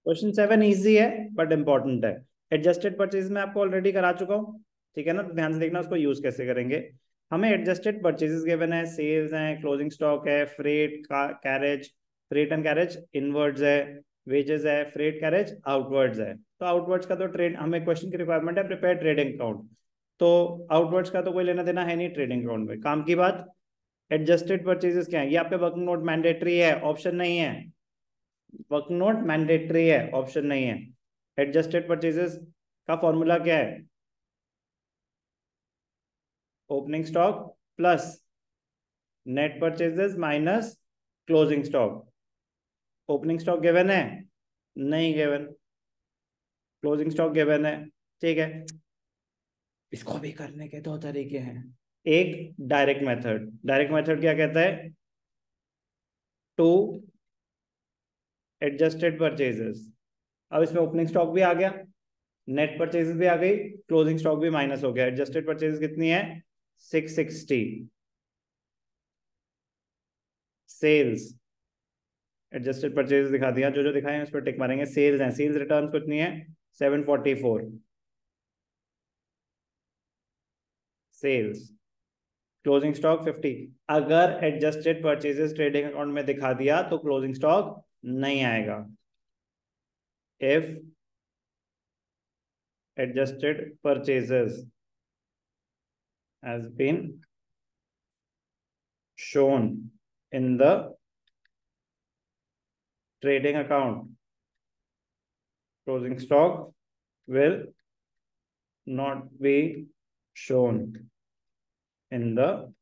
Question 7 easy है but important है। Adjusted purchase में आपको ऑलरेडी करा चुका हूँ, ठीक है ना, तो ध्यान से देखना उसको यूज कैसे करेंगे। हमें एडजस्टेड परचेजेस गिवन है, सेल्स हैं, क्लोजिंग स्टॉक है, freight carriage, freight and carriage inwards है, वेजेस है, फ्रेट कैरेज आउटवर्ड्स है। तो आउटवर्ड्स का तो ट्रेड, हमें क्वेश्चन की रिक्वायरमेंट है प्रिपेयर ट्रेडिंग अकाउंट, तो आउटवर्ड्स का तो कोई लेना देना है नहीं ट्रेडिंग अकाउंट में। काम की बात, एडजस्टेड परचेजेस क्या है, ये आपके वर्किंग नोट मैंडेटरी है, ऑप्शन नहीं है। वर्किंग नोट मैंडेटरी है, ऑप्शन नहीं है। एडजस्टेड परचेजेस का फॉर्मूला क्या है, opening stock plus net purchases minus closing stock. Opening stock given है, नहीं गिवन। क्लोजिंग स्टॉक गिवन है, ठीक है। इसको भी करने के दो तरीके हैं। एक डायरेक्ट मेथड, डायरेक्ट मेथड क्या कहता है, टू एडजस्टेड परचेजेस। अब इसमें ओपनिंग स्टॉक भी आ गया, नेट परचेजेस भी आ गई, क्लोजिंग स्टॉक भी माइनस हो गया। एडजस्टेड परचेजेस कितनी है, 660। सेल्स, एडजस्टेड परचेजेस दिखा दिया, जो जो दिखाए हैं उस पर टिक मारेंगे। सेल्स हैं, सेल्स रिटर्न कितनी है, 744। Sales, closing stock 50। अगर एडजस्टेड परचेजेस ट्रेडिंग अकाउंट में दिखा दिया तो क्लोजिंग स्टॉक नहीं आएगा। If adjusted purchases has been shown in the trading account, closing stock will not be shown in the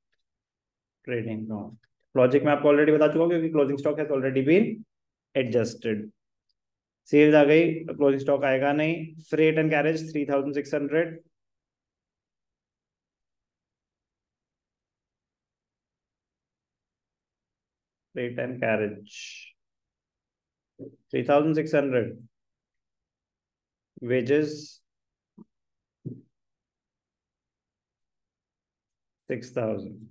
trading account। Logic मैं आपको ऑलरेडी बता चुका हूँ क्योंकि closing stock has already been adjusted. Sales आ गई, क्लोजिंग स्टॉक आएगा नहीं। Freight and carriage 3600, freight and carriage 3600, wages 6000।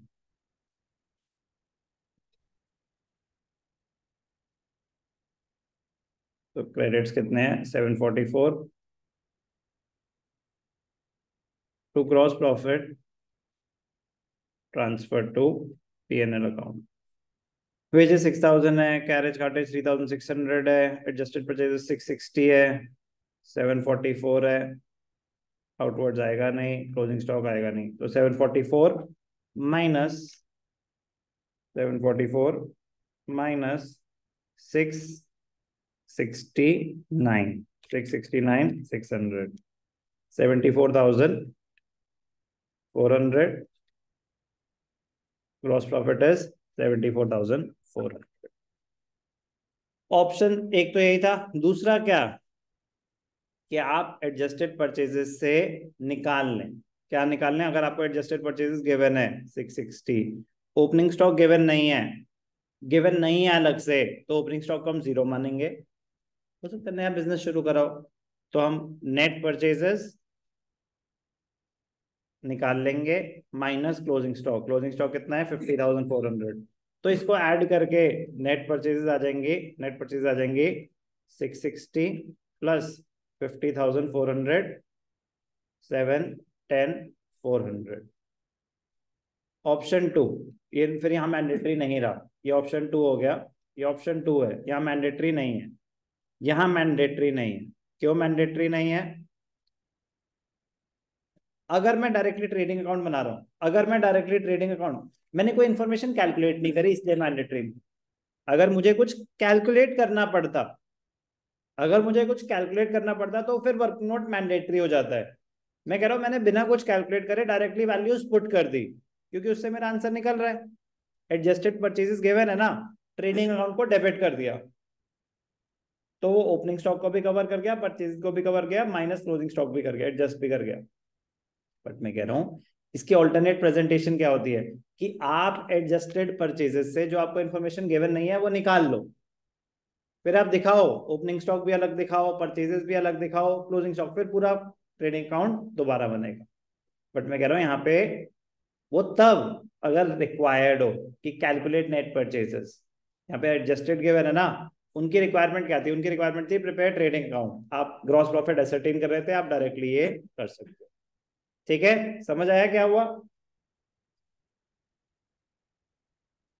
तो क्रेडिट्स कितने हैं, 744 to gross profit transfer to PNL account. Wages 6000 है, कैरेज कार्टेज 3600 है, एडजस्टेड परचेजेस 660 है, 744 है, आउटवर्ड्स आएगा नहीं, क्लोजिंग स्टॉक आएगा नहीं। तो 744 minus 744 minus 669, 669 600, 74,400, gross profit is 74,400। Option एक तो यही था। दूसरा क्या, कि आप एडजस्टेड परचेजेस से निकाल लें। क्या निकाल लें, अगर आपको एडजस्टेड परचेजेस गिवन है 660, ओपनिंग स्टॉक गिवन नहीं है, गिवन नहीं है अलग से, तो ओपनिंग स्टॉक को हम जीरो मानेंगे। हो सकता है नया बिजनेस शुरू कराओ, तो हम नेट परचेजेस निकाल लेंगे minus closing stock. Closing stock कितना है, 50,400। तो इसको ऐड करके नेट परचेजेस आ जाएंगे, नेट परचेजेस आ जाएंगे 660 प्लस 50,400, 710,400। ऑप्शन टू, ये फिर यहाँ मैंडेटरी नहीं रहा, ये ऑप्शन टू हो गया। ये ऑप्शन टू है, यहाँ मैंडेटरी नहीं है, यहाँ मैंडेटरी नहीं है। क्यों मैंडेटरी नहीं है, अगर मैं डायरेक्टली ट्रेडिंग अकाउंट बना रहा हूं, अगर मैं डायरेक्टली ट्रेडिंग अकाउंट, मैंने कोई इन्फॉर्मेशन कैलकुलेट नहीं करी इसलिए मैंडेटरी। अगर मुझे कुछ कैलकुलेट करना पड़ता, अगर मुझे कुछ कैलकुलेट करना पड़ता तो फिर वर्क नोट मैंडेटरी हो जाता है। मैं कह रहा हूं मैंने बिना कुछ कैलकुलेट करे डायरेक्टली वैल्यूज पुट कर दी, क्योंकि उससे मेरा आंसर निकल रहा है। एडजस्टेड परचेजेस गिवन है ना, ट्रेडिंग अकाउंट को डेबिट कर दिया, तो वो ओपनिंग स्टॉक को भी कवर कर गया, परचेज को भी कवर गया, माइनस क्लोजिंग स्टॉक भी कर गया, एडजस्ट भी कर गया। बट मैं कह रहा हूं इसकी ऑल्टरनेट प्रेजेंटेशन क्या होती है, कि आप एडजस्टेड परचेजेस से जो आपको इन्फॉर्मेशन गिवन नहीं है वो निकाल लो, फिर आप दिखाओ ओपनिंग स्टॉक भी अलग दिखाओ, परचेजेस भी अलग दिखाओ, क्लोजिंग स्टॉक, फिर पूरा ट्रेडिंग अकाउंट दोबारा बनेगा। बट मैं कह रहा हूं यहाँ पे वो तब अगर रिक्वायर्ड हो कि कैलकुलेट नेट परचेजेस, यहाँ पे एडजस्टेड गिवन है ना, उनकी रिक्वायरमेंट क्या थी? उनकी रिक्वायरमेंट थी प्रिपेयर ट्रेडिंग अकाउंट। आप ग्रॉस प्रॉफिट एसरटेन कर रहे थे, आप डायरेक्टली ये कर सकते हो। ठीक है, समझ आया क्या हुआ?